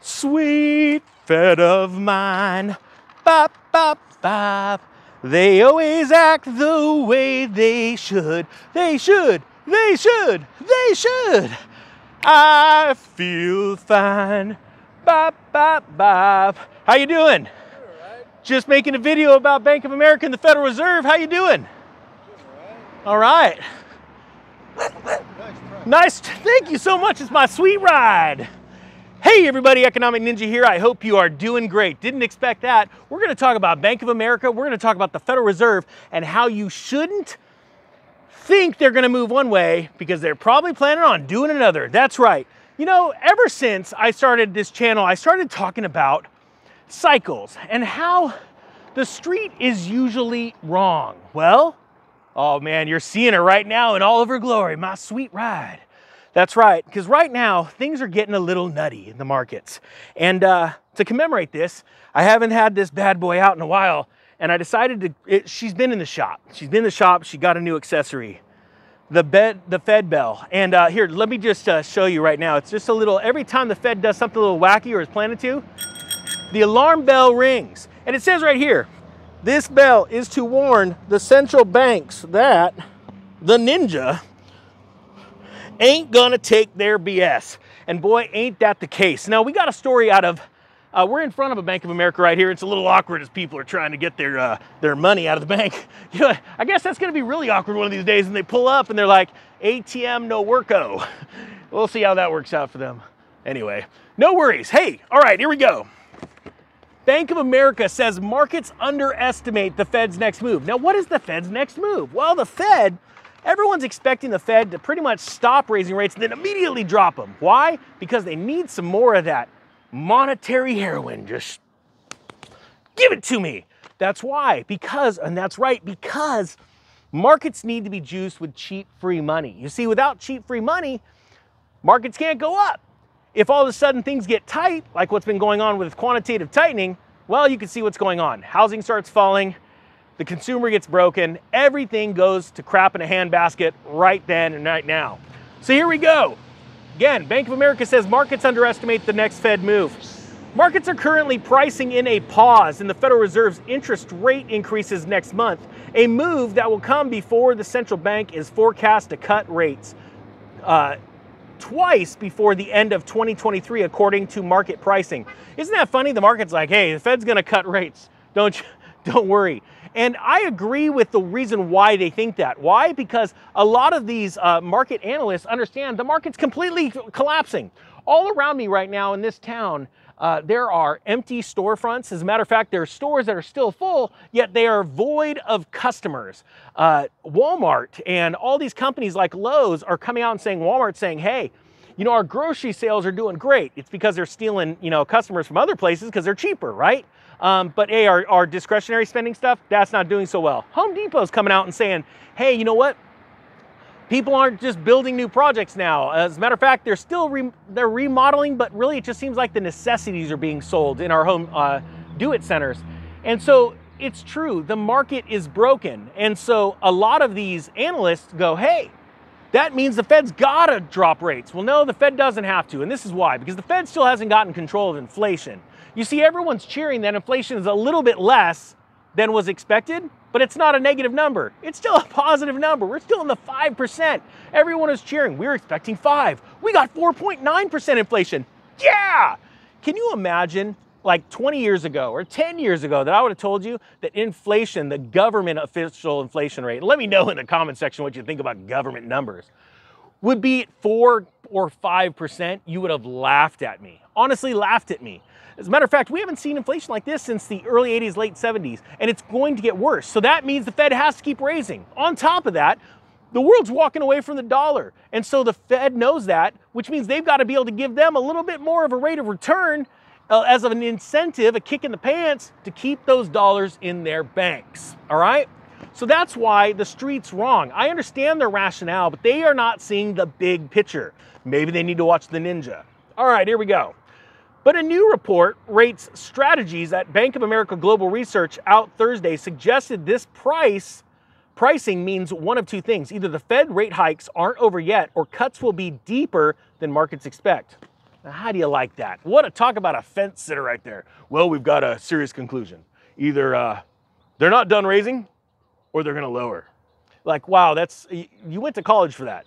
Sweet Fed of mine, bop, bop, bop. They always act the way they should. They should, they should, they should. I feel fine, bop, bop, bop. How you doing? Right. Just making a video about Bank of America and the Federal Reserve. How you doing? All right. Nice, thank you so much. It's my sweet ride. Hey everybody, Economic Ninja here. I hope you are doing great. Didn't expect that. We're gonna talk about Bank of America. We're gonna talk about the Federal Reserve and how you shouldn't think they're gonna move one way because they're probably planning on doing another. That's right. You know, ever since I started this channel, I started talking about cycles and how the street is usually wrong. Well, oh man, you're seeing it right now in all of her glory, my sweet ride. That's right, because right now, things are getting a little nutty in the markets. And to commemorate this, I haven't had this bad boy out in a while, and I decided to, she's been in the shop. She's been in the shop, she got a new accessory, the Fed bell. And here, let me just show you right now. It's just a little, every time the Fed does something a little wacky or is planning to, the alarm bell rings. And it says right here, this bell is to warn the central banks that the ninja ain't gonna take their BS. And boy, ain't that the case. Now, we got a story out of, we're in front of a Bank of America right here. It's a little awkward as people are trying to get their money out of the bank. You know, I guess that's gonna be really awkward one of these days, and they pull up and they're like, ATM no worko. We'll see how that works out for them. Anyway, no worries. Hey, all right, here we go. Bank of America says markets underestimate the Fed's next move. Now, what is the Fed's next move? Well, the Fed, everyone's expecting the Fed to pretty much stop raising rates and then immediately drop them. Why? Because they need some more of that monetary heroin. Just give it to me. That's why. Because, and that's right, because markets need to be juiced with cheap free money. You see, without cheap free money, markets can't go up. If all of a sudden things get tight, like what's been going on with quantitative tightening, well, you can see what's going on. Housing starts falling, the consumer gets broken, everything goes to crap in a handbasket right then and right now. So here we go. Again, Bank of America says markets underestimate the next Fed move. Markets are currently pricing in a pause in the Federal Reserve's interest rate increases next month, a move that will come before the central bank is forecast to cut rates twice before the end of 2023, according to market pricing. Isn't that funny? The market's like, hey, the Fed's gonna cut rates. Don't worry. And I agree with the reason why they think that. Why? Because a lot of these market analysts understand the market's completely collapsing. All around me right now in this town, there are empty storefronts. As a matter of fact, there are stores that are still full, yet they are void of customers. Walmart and all these companies like Lowe's are coming out and saying, Walmart's saying, hey, you know, our grocery sales are doing great. It's because they're stealing, you know, customers from other places because they're cheaper, right? But hey, our discretionary spending stuff, that's not doing so well. Home Depot's coming out and saying, hey, you know what? People aren't just building new projects now. As a matter of fact, they're still they're remodeling, but really it just seems like the necessities are being sold in our home do-it centers. And so it's true, the market is broken. And so a lot of these analysts go, hey, that means the Fed's gotta drop rates. Well, no, the Fed doesn't have to. And this is why, because the Fed still hasn't gotten control of inflation. You see, everyone's cheering that inflation is a little bit less than was expected, but it's not a negative number. It's still a positive number. We're still in the 5%. Everyone is cheering. We were expecting 5. We got 4.9% inflation. Yeah! Can you imagine like 20 years ago or 10 years ago that I would have told you that inflation, the government official inflation rate, let me know in the comment section what you think about government numbers, would be 4 or 5%, you would have laughed at me. Honestly, laughed at me. As a matter of fact, we haven't seen inflation like this since the early 80s, late 70s, and it's going to get worse. So that means the Fed has to keep raising. On top of that, the world's walking away from the dollar. And so the Fed knows that, which means they've got to be able to give them a little bit more of a rate of return as an incentive, a kick in the pants, to keep those dollars in their banks, all right? So that's why the street's wrong. I understand their rationale, but they are not seeing the big picture. Maybe they need to watch the ninja. All right, here we go. But a new report rates strategies at Bank of America Global Research out Thursday suggested this pricing means one of two things. Either the Fed rate hikes aren't over yet, or cuts will be deeper than markets expect. How do you like that? Talk about a fence sitter right there. Well, we've got a serious conclusion. Either they're not done raising or they're gonna lower. Like, wow, you went to college for that.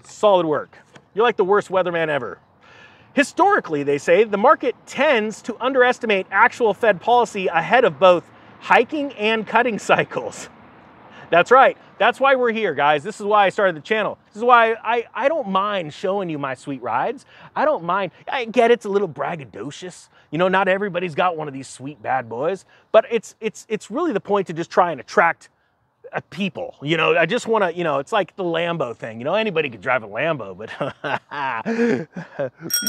Solid work. You're like the worst weatherman ever. Historically, they say, the market tends to underestimate actual Fed policy ahead of both hiking and cutting cycles. That's right. That's why we're here, guys. This is why I started the channel. This is why I don't mind showing you my sweet rides. I don't mind. I get it's a little braggadocious. You know, not everybody's got one of these sweet bad boys, but it's really the point to just try and attract people. You know, I just want to, you know, it's like the Lambo thing. You know, anybody could drive a Lambo, but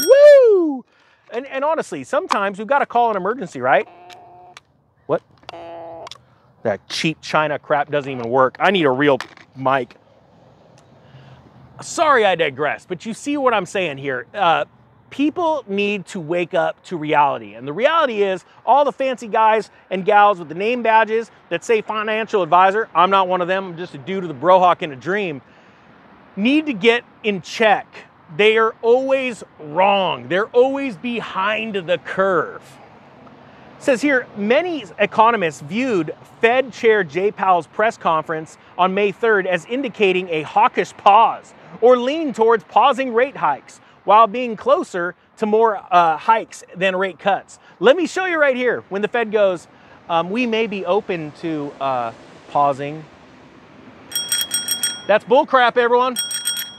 woo! And honestly, sometimes we've got to call an emergency, right? What? That cheap China crap doesn't even work. I need a real mic. Sorry, I digress, but you see what I'm saying here. People need to wake up to reality. And the reality is all the fancy guys and gals with the name badges that say financial advisor, I'm not one of them, I'm just a dude with a brohawk in a dream, need to get in check. They are always wrong. They're always behind the curve. It says here, many economists viewed Fed Chair Jay Powell's press conference on May 3rd as indicating a hawkish pause or leaning towards pausing rate hikes while being closer to more hikes than rate cuts. Let me show you right here when the Fed goes, we may be open to pausing. That's bullcrap, everyone.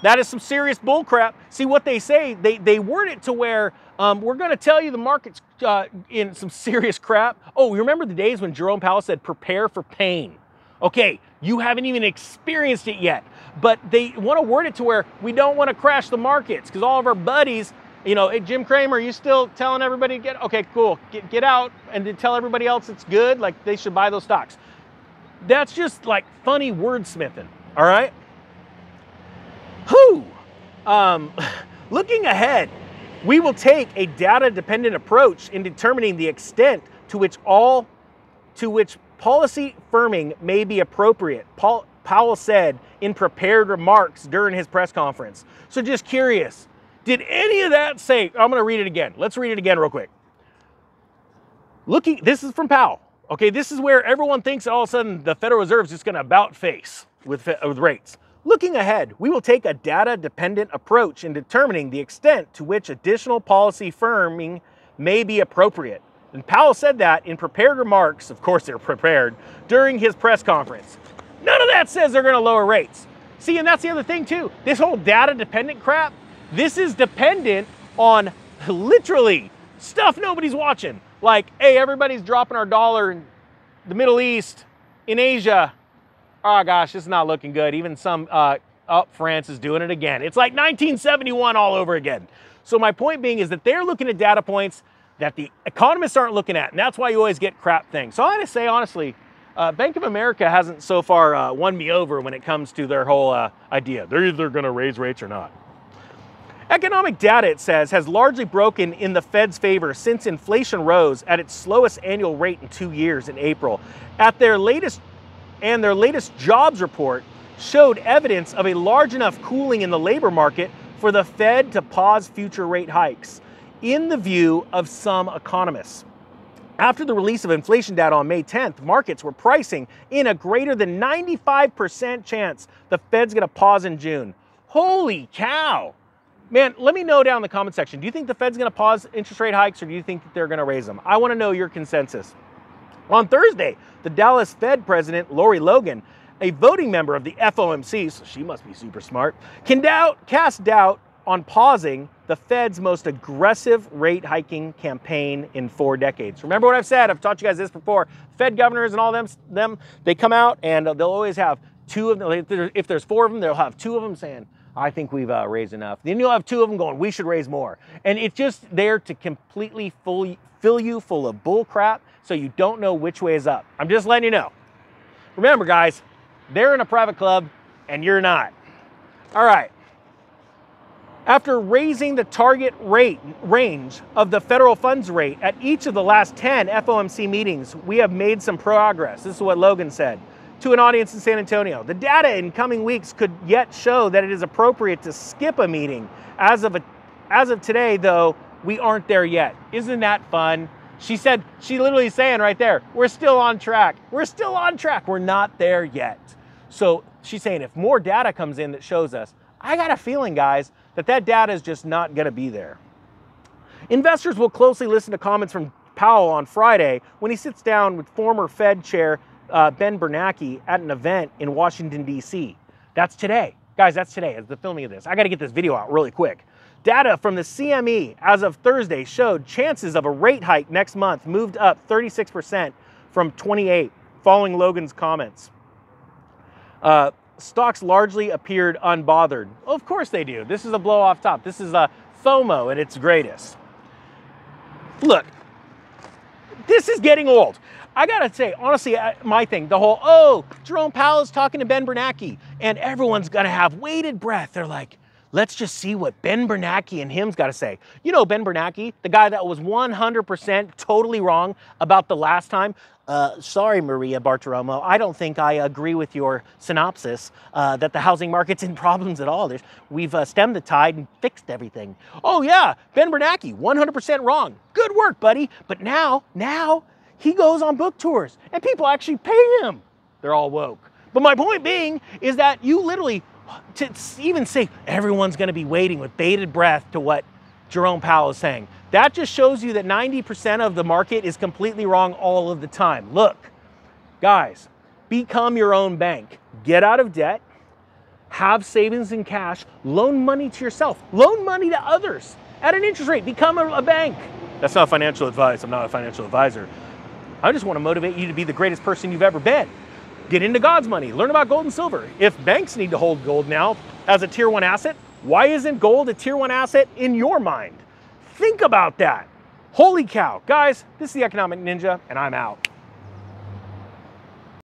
That is some serious bullcrap. See what they say, they word it to where we're gonna tell you the market's in some serious crap. Oh, you remember the days when Jerome Powell said, prepare for pain? Okay, you haven't even experienced it yet, but they want to word it to where we don't want to crash the markets because all of our buddies, you know, hey, Jim Cramer, are you still telling everybody to get, okay, cool, get out and to tell everybody else it's good, like they should buy those stocks. That's just like funny wordsmithing, all right? Whew. Looking ahead, we will take a data-dependent approach in determining the extent to which policy firming may be appropriate, Powell said in prepared remarks during his press conference. So just curious, did any of that say, I'm gonna read it again. Let's read it again real quick. This is from Powell. Okay, this is where everyone thinks all of a sudden the Federal Reserve is just gonna about face with rates. Looking ahead, we will take a data-dependent approach in determining the extent to which additional policy firming may be appropriate. And Powell said that in prepared remarks, of course they're prepared, during his press conference. None of that says they're gonna lower rates. See, and that's the other thing too. This whole data-dependent crap, this is dependent on literally stuff nobody's watching. Like, hey, everybody's dropping our dollar in the Middle East, in Asia. Oh gosh, this is not looking good. Even France is doing it again. It's like 1971 all over again. So my point being is that they're looking at data points that the economists aren't looking at, and that's why you always get crap things. So I gotta say, honestly, Bank of America hasn't so far won me over when it comes to their whole idea. They're either gonna raise rates or not. Economic data, it says, has largely broken in the Fed's favor since inflation rose at its slowest annual rate in 2 years in April. Their latest jobs report showed evidence of a large enough cooling in the labor market for the Fed to pause future rate hikes, in the view of some economists. After the release of inflation data on May 10th, markets were pricing in a greater than 95% chance the Fed's gonna pause in June. Holy cow! Man, let me know down in the comment section. Do you think the Fed's gonna pause interest rate hikes or do you think that they're gonna raise them? I wanna know your consensus. On Thursday, the Dallas Fed president, Lori Logan, a voting member of the FOMC, so she must be super smart, cast doubt on pausing the Fed's most aggressive rate hiking campaign in 4 decades. Remember what I've said, I've taught you guys this before. Fed governors and all them, they come out and they'll always have 2 of them. If there's 4 of them, they'll have 2 of them saying, I think we've raised enough. Then you'll have 2 of them going, we should raise more. And it's just there to completely fill you full of bull crap so you don't know which way is up. I'm just letting you know. Remember guys, they're in a private club and you're not. All right. After raising the target range of the federal funds rate at each of the last 10 FOMC meetings, we have made some progress. This is what Logan said to an audience in San Antonio. The data in coming weeks could yet show that it is appropriate to skip a meeting. As of today, though, we aren't there yet. Isn't that fun? She said, she literally saying right there, we're still on track. We're still on track. We're not there yet. So she's saying if more data comes in that shows us, I got a feeling, guys, that that data is just not going to be there. Investors will closely listen to comments from Powell on Friday when he sits down with former Fed Chair Ben Bernanke at an event in Washington, D.C. That's today. Guys, that's today as the filming of this. I got to get this video out really quick. Data from the CME as of Thursday showed chances of a rate hike next month moved up 36% from 28 following Logan's comments. Stocks largely appeared unbothered. Of course they do. This is a blow off top. This is a FOMO at its greatest. Look, this is getting old. I gotta say, honestly, my thing, the whole, oh, Jerome Powell is talking to Ben Bernanke, and everyone's gonna have bated breath. They're like, let's just see what Ben Bernanke and him's gotta say. You know Ben Bernanke, the guy that was 100% totally wrong about the last time. Sorry, Maria Bartiromo, I don't think I agree with your synopsis that the housing market's in problems at all. We've stemmed the tide and fixed everything. Oh yeah, Ben Bernanke, 100% wrong. Good work, buddy. But now he goes on book tours and people actually pay him. They're all woke. But my point being is that you literally, to even say everyone's gonna be waiting with bated breath to what Jerome Powell is saying, that just shows you that 90% of the market is completely wrong all of the time. Look, guys, become your own bank. Get out of debt, have savings and cash, loan money to yourself, loan money to others at an interest rate, become a bank. That's not financial advice. I'm not a financial advisor. I just want to motivate you to be the greatest person you've ever been. Get into God's money, learn about gold and silver. If banks need to hold gold now as a tier 1 asset, why isn't gold a tier 1 asset in your mind? Think about that. Holy cow. Guys, this is the Economic Ninja, and I'm out.